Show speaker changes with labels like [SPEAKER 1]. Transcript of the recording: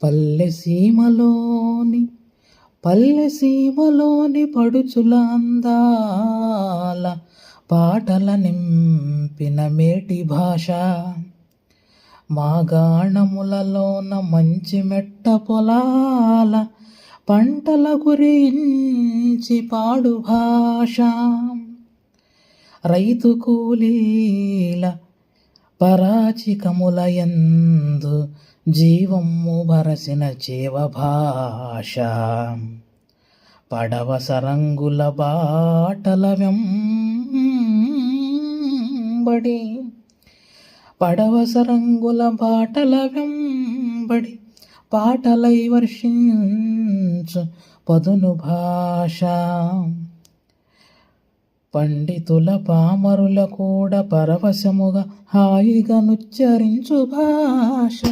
[SPEAKER 1] పల్లెసీమలోని పడుచుల అందాల పాటల నింపిన మేటి భాష, మాగాణములలోన మంచి మెట్ట పొలాల పంటల గురించి పాడు భాష, రైతు కూలీల పరాచికముల యందు జీవము బరసిన జీవ భాష, పడవ సరంగుల బాటల వెంబడి పాటలై వర్షించు పదును భాష, పండితుల పామరుల కూడా పరవశముగా హాయిగా నుచ్చరించు భాష.